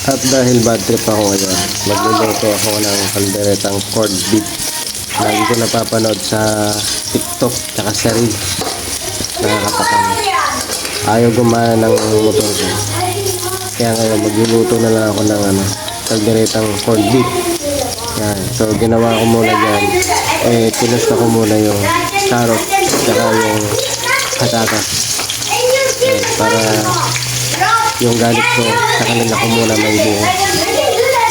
At dahil bad trip ako ngayon, magluluto ako ng kalderetang corned beef. Lagi ko napapanood sa TikTok tsaka sa Reels. Nakakatakam. Ayaw gumana ng motor ko. Kaya ngayon magluluto na lang ako ng kalderetang corned beef. Yan. So ginawa ko muna dyan. Pinusta ko muna yung carrot tsaka yung patatas. Yan. Para yung galit ko sa kanila ko muna may buo.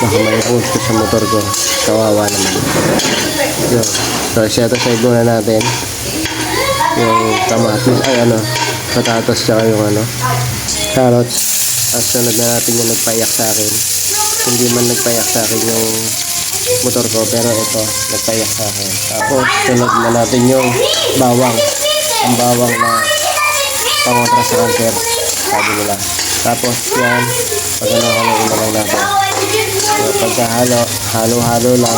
Baka may post ko sa motor ko. Kawawa naman. Yun. So set aside muna natin yung kamatis, patatas tsaka yung carrots. At sunod na natin yung nagpayak sa akin. Hindi man nagpayak sa akin yung motor ko, pero ito nagpayak sa akin. Tapos sunod na natin yung bawang. Ang bawang na pangontra sa cancer, sabi nila. Tapos yan, pagkano-halo lang natin. So, pagkahalo, halo-halo lang.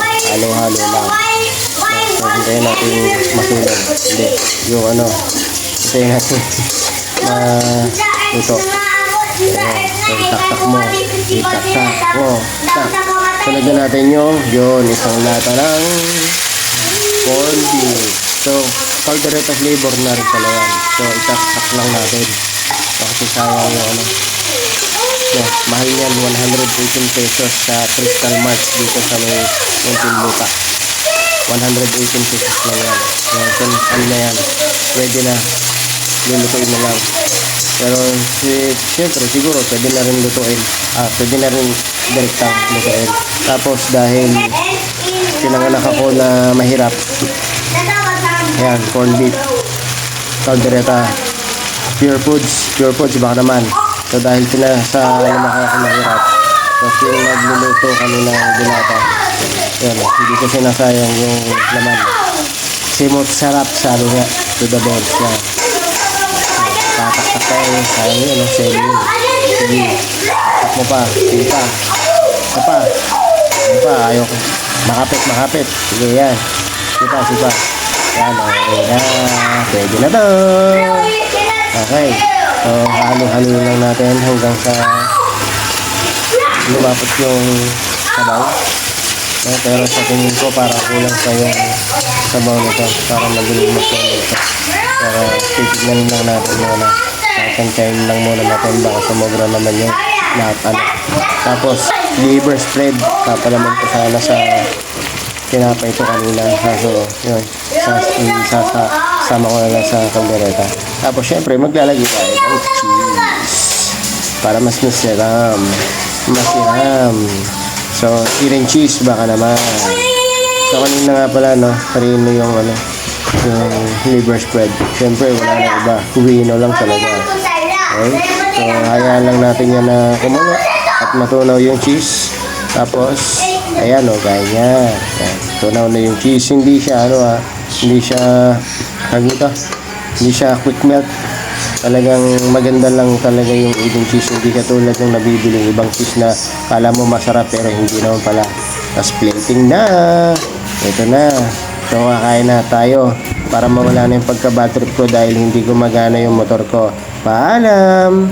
So, hintayin natin masunog. Hindi, yung hintayin natin ito. So, taktak mo. Itaktak mo. Sunod na natin yun, isang lata ng corned beef. So, caldereta flavor na rin pala yan. So, itaktak lang natin. Kasi sayang yung mahal yan, 118 pesos sa Crystal Mart dito sa may Muntinlupa. 118 pesos lang yan. Yan, na yan. Pwede na. Lulutuin na lang. Pero siyempre siguro pwede na rin lutuin. Pwede na rin direktang lutuin. Tapos dahil pinanganak ako na mahirap. Ayan, corned beef. Caldereta. Pure foods baka naman. So dahil sa lumaki ako mahirap, tapos yung nagluluto kami ng dilata, yun, hindi ko sinasayang yung laman. Simot sarap, sabi nga, to the bones na. Tataktak tayo, sayang yun, seli yun. Sige, tak mo pa, sige pa. Ayaw ko. Makapit. Sige, yan. Sige pa. Yan, okay na. Pwede na to. Okay. So, halo-halo lang natin hanggang sa lumapot yung sabaw. Pero sa tingin ko para kulang sa yung sabaw nito para magaling masunog ito. Pero titignan lang natin muna. Kakantayin lang muna natin baka sumobra naman yung lahat. Tapos, liver spread. Papalaman ko sana sa tinapay ito kanina. So, yun. Sama ko na lang sa kaldereta. Tapos syempre maglalagay tayo ng cheese para mas masiram. So siren cheese baka naman. So kanina nga pala karino yung liver spread. Syempre wala na iba, huwino lang talaga. Okay? So hayaan lang natin yan na kumulo at matunaw yung cheese. Tapos ayan ganyan. Tunaw na yung cheese. Hindi siya hindi siya quick melt. Talagang maganda lang talaga yung Eden cheese. Hindi katulad ng nabibiling ibang cheese na kala mo masarap pero hindi naman pala. Tapos plating na. Ito na. So kakain na tayo para mawala na yung pagka-bad trip ko dahil hindi gumagana yung motor ko. Paalam!